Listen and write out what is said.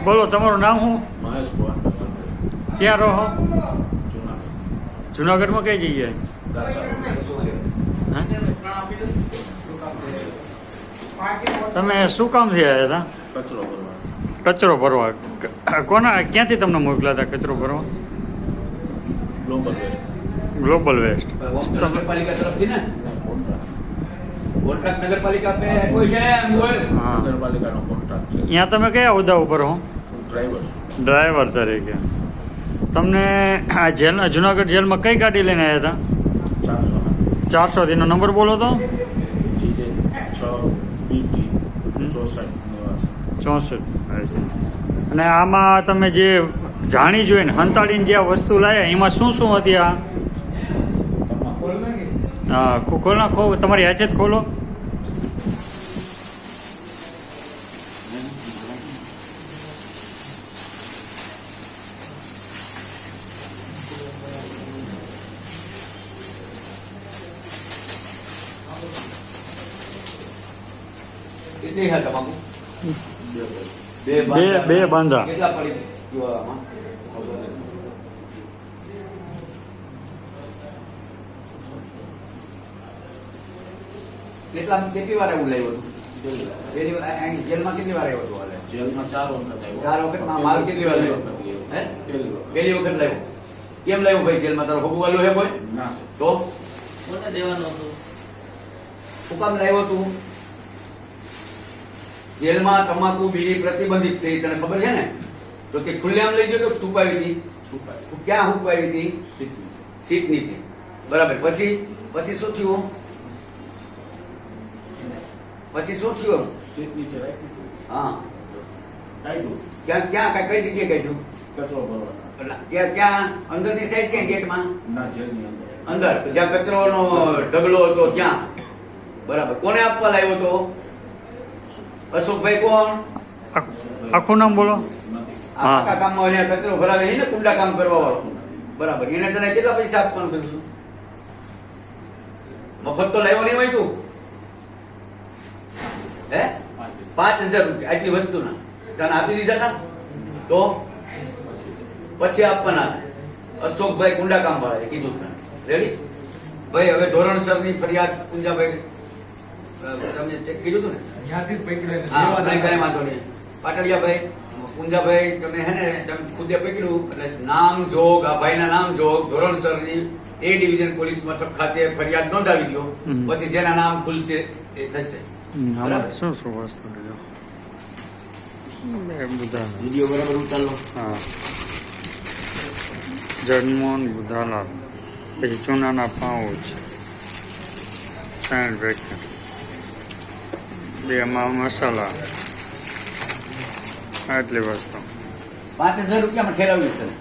બોલો તમારું નામ શું? મહેશ ભુવન. ક્યાં રહો? જુનાગઢ. જુનાગઢમાં કઈ જગ્યાએ? દાતા. તમે શું કામ થી આવ્યા કચરો ભરવા. હતા? કચરો ભરવા. કોના ક્યાંથી તમને મોકલ્યા હતા કચરો ભરવા? Global waste. Global waste. નગરપાલિકા તરફથી ને નહીં, કોન્ટ્રાક્ટ. કોન્ટ્રાક્ટ નગરપાલિકા પે કોઈ છે મોબાઈલ હા, નગરપાલિકાનો કોન્ટ્રાક્ટ છે. અહીંયા તમે કયા હોદ્દા ઉપર હો? ડ્રાઈવર. ડ્રાઈવર તરીકે. તમને આ જેલ જુનાગઢ જેલમાં કઈ ગાડી લઈને આવ્યા હતા? 400. 400 નો નંબર બોલો તો. GJ 6 BT 64 64. અને આમાં તમે જે જાણી જોઈને હંતાડીને જે આ વસ્તુ લાવ્યા એમાં શું શું હતી આ? હા, ખોલ નાખો, તમારી હાજત ખોલો. કેટલી છે તમાકુ? બે બાંધા. કેટલા પડી ગયો આમાં? કેટલી વાર એવું લાવ્યું હતું? પહેલી વાર અહીં જેલમાં કેટલી વાર આવ્યો હતો? હાલે જેલમાં 4 વખત આવ્યો. 4 વખત માલ કેટલી વાર લાવ્યો? હે? પહેલી વખત લાવ્યો. કેમ લાવ્યું ભાઈ જેલમાં? તારો ભગુ વાલું હે કોઈ? ના છે. તો કોને દેવાનું હતું? શું કામ લાવ્યો તું? જેલમાં તમાકુ બીડી પ્રતિબંધિત છે, એ તને ખબર છે ને? તો તે ખુલ્લેઆમ લઈ ગયો તો છુપાવી હતી? છુપાય. ક્યાં છુપાવી હતી? સીટની. સીટ નીચે. બરાબર. પછી શું થયું? પછી શું થયું? સીટ નીચે રાખી. હા, કાઢ્યું. ક્યાં કઈ જગ્યાએ કાઢ્યું? કચરો ભરવા. એટલે ક્યાં અંદરની સાઈડ ક્યાં ગેટમાં? ના, જેલની અંદર. અંદર તો જ્યાં કચરોનો ઢગલો હતો ત્યાં. બરાબર. કોને આપવા લાવ્યો તો? અશોકભાઈ કોણ? આખું નામ બોલો. નથી. આ પાકા કામમાં અહીંયા કચરો ભરાવે છે ને, કુંડા કામ કરવા વાળો. બરાબર. એને તને કેટલા પૈસા આપવાનું કીધું? મફત તો લાવ્યો નહીં હોય તું? હે? 5,000 રૂપિયા આટલી વસ્તુના તને આપી દીધા હતા? તો પછી આપવાના અશોકભાઈ કુંડા કામ વાળા કીધું તને. રેડી ભાઈ? હવે ધોરણસરની ફરિયાદ પુંજાભાઈ તમે ચેક કીધું હતું ને? ત્યાંથી જ પકડે હા, કઈ વાંધો નહીં. પાટડિયાભાઈ પુંજાભાઈ તમે હે ને તમે ખુદે પકડ્યું એટલે નામ જોગ, આ ભાઈના નામ જોગ ધોરણસરની A ડિવિઝન પોલીસ મથક ખાતે ફરિયાદ નોંધાવી દો. પછી જેના નામ ખુલશે એ થશે. આમાં શું શું વસ્તુ લીધો? બધા. વિડીયો બરાબર ઉતારો. હા, જગમોહન બુધાલાલ. પછી ચૂનાના પાઉચ 60 પેકેટ. 2 મસાલા. આટલી વસ્તુ. 5,000 રૂપિયામાં ઠેરાવ્યું તને.